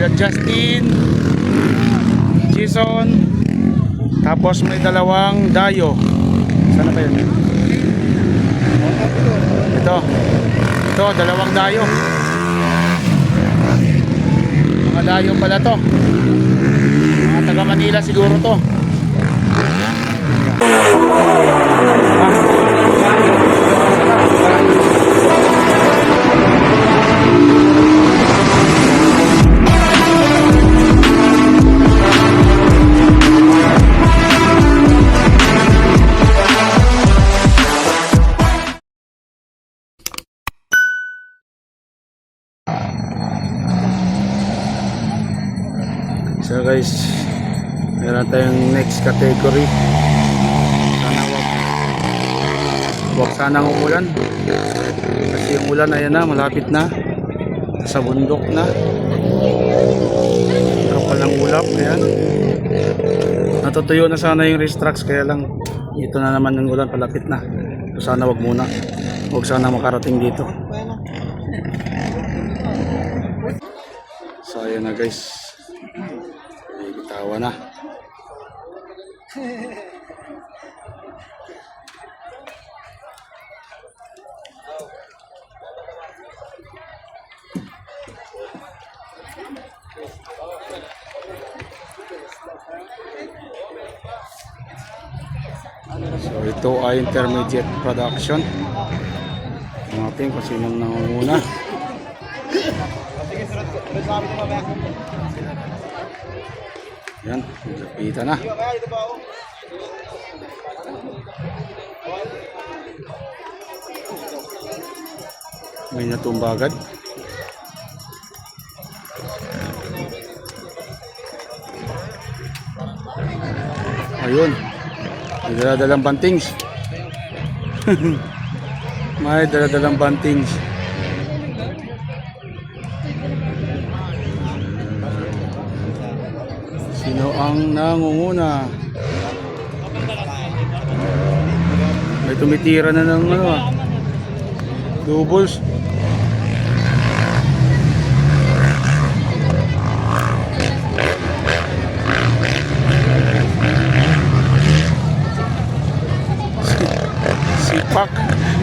Justin, Jason, tapos may dalawang dayo. Sana ba yun? Ito, dalawang dayo. Mga dayo pala to. Mga taga Manila siguro to. So guys, meron tayong next category. Huwag sanang umulan. Kasi yung ulan ayan na, malapit na. Sa bundok na. Kapal ng ulap, ayan. Natutuyo na sana yung race tracks, kaya lang ito na naman yung ulan, palapit na. So sana wag muna. Huwag sana makarating dito. So ayan na guys. Tawa na. So ito ay intermediate production. Natin kung sinong nangunguna. Yan, lapitan na. May natumba agad. Ayun, may daladalang bantings. May daladalang bantings. Sino ang nangunguna? May tumitira na ng ano, doubles.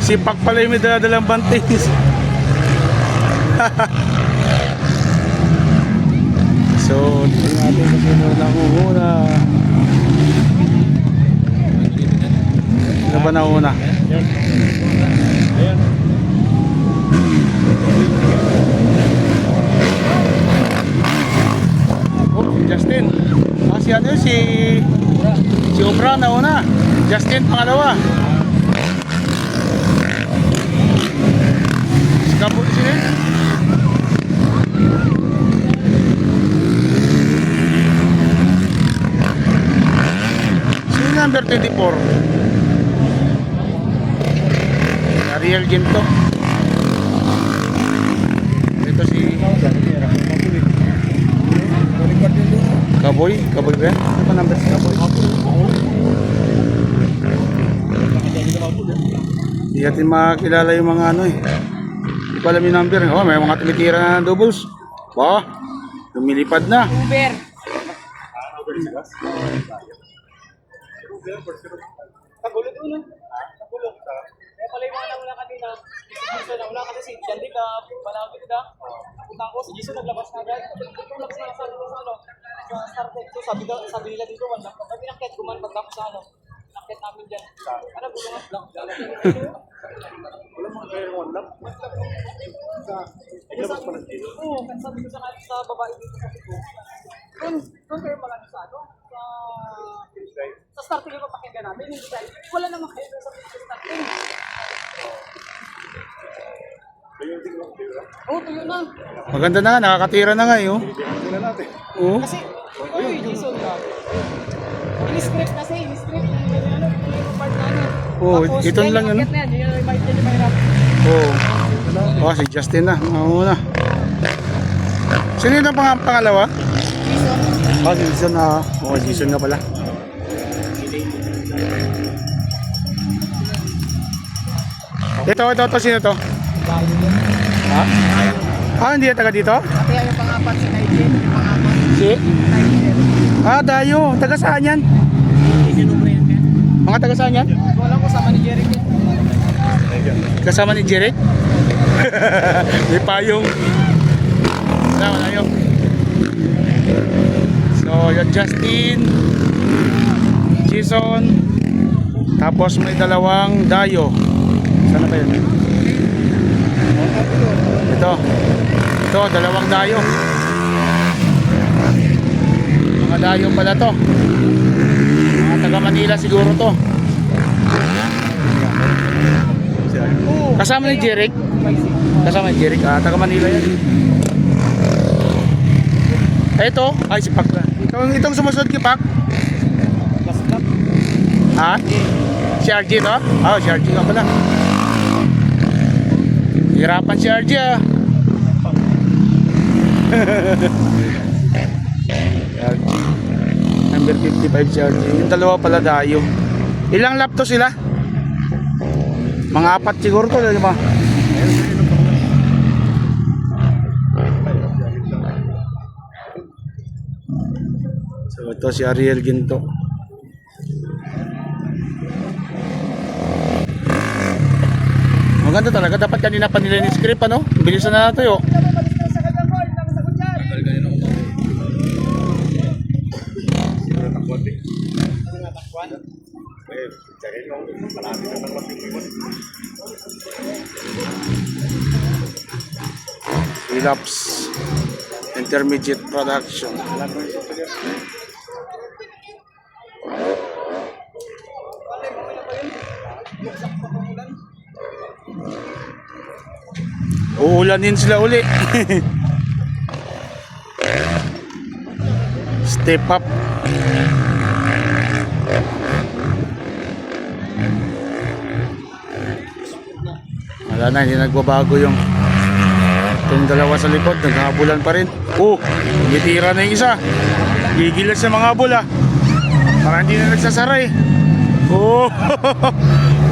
Sipak pala yung may daladalang bantings. So, tingnan natin kung sino nangunguna. Sino ba nangunguna? Oh, Justin. Si ano yun? Si Obra nauna. Justin pangalawa. Si Kapo sila. Number 24 Ariel Ginto. Ito si Kaboy ba? Ano ba number si Kaboy? Hindi natin makakilala yung mga ano eh. Hindi pa alam yung number. Oh, may mga tumitira na ng doubles. Ba, lumilipad na. Uber. Kagulo doon. Kagulo. Kaya pala yung mga nauna kanina, si nauna kasi si Jandy ka, palawag ka. Punta ko, si Jason naglabas na agad. Tulak na sa ano, sa started. So sabi nila dito, wala. Sabi nakit kuman pagtapos sa ano. Nakit namin dyan. Ano, gulungan lang. Wala mga kaya one lang. Naglabas pa na dito? Oo, sabi ko sa babae dito sa dito. Doon kayo malaki sa ano? Sa starting yung papakinggan natin, hindi tayo. Wala naman kayo sa starting. Oo, tuyo na. Maganda na, nakakatira na nga eh. Oh. Oo. Kasi, yung Jason ka. In-script kasi, in-script. Yung part na ano. Oo, ito lang yun. Yung mahirap. Oo. Oh, si Justin na. Mauna. Sino yung pangalawa? Jason. Ah, si Jason na. Oo, Jason na pala. Ito, sino to? Ha? Ah, hindi taga dito? Kaya yung pang-apat si Kyle. Si? Ah, Dayo. Taga saan yan? Mga taga saan yan? Wala ko sama ni Jerry. Kasama ni Jeric? May payong. Wala yun. So, yan Justin, Jason, tapos may dalawang Dayo. Sana ba yun? Ito, dalawang Dayo. Mga Dayo pala to. Mga taga Manila siguro to. Kasama ni Jeric? Kasama ni Jeric? Ah, taga Manila yan. Ito, ay si Pak na. Itong sumusunod kay Pak? Ha? Si RG to? Ah, si RG nga pala. Hirapan si RG ah. RG. Number 55 si RG. Yung dalawa pala Dayo. Ilang lap to sila? Mga 4 siguro to, di ba? So ito si Ariel Ginto. Maganda talaga, dapat kanina pa nila ni script ano? Bilisan na natin yo. Relapse Intermediate Production. Uulanin sila uli. Step up. Wala na, hindi nagbabago yung dalawa sa likod, naghabulan pa rin. Oh, titira na yung isa. Gigil sa mga habol ah. Parang hindi na nagsasara eh. Oh,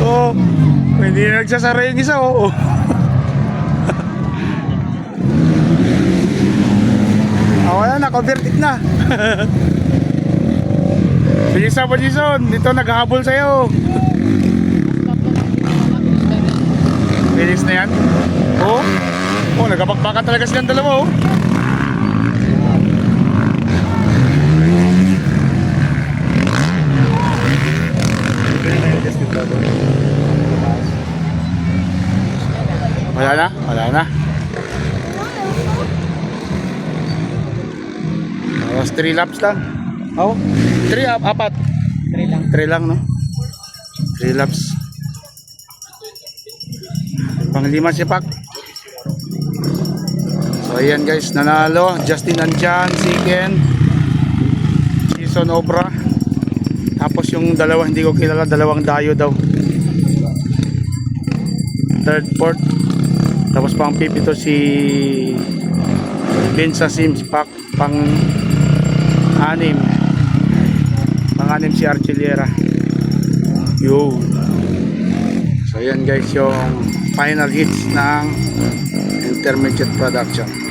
oh, hindi na nagsasara yung isa oh. Wala na, converted na. Bilis na po, Jason. Dito naghahabol sa'yo. Bilis na yan. Oh, oh, nagkapagpakan talaga silang dalawa oh. Wala na, wala na. Tapos 3 laps lang. Oh, 3 apat. 3 lang no. 3 laps. Panglima si Pak. So ayan guys, nanalo Justin Anjan, second, Jason Obra. Tapos yung dalawa hindi ko kilala, dalawang Dayo daw. Third, fourth. Tapos pang fifth ito si Benza Sims Pak, pang anim. Pang anim si Archillera. Yo. So ayan guys yung final hits ng Intermediate Production.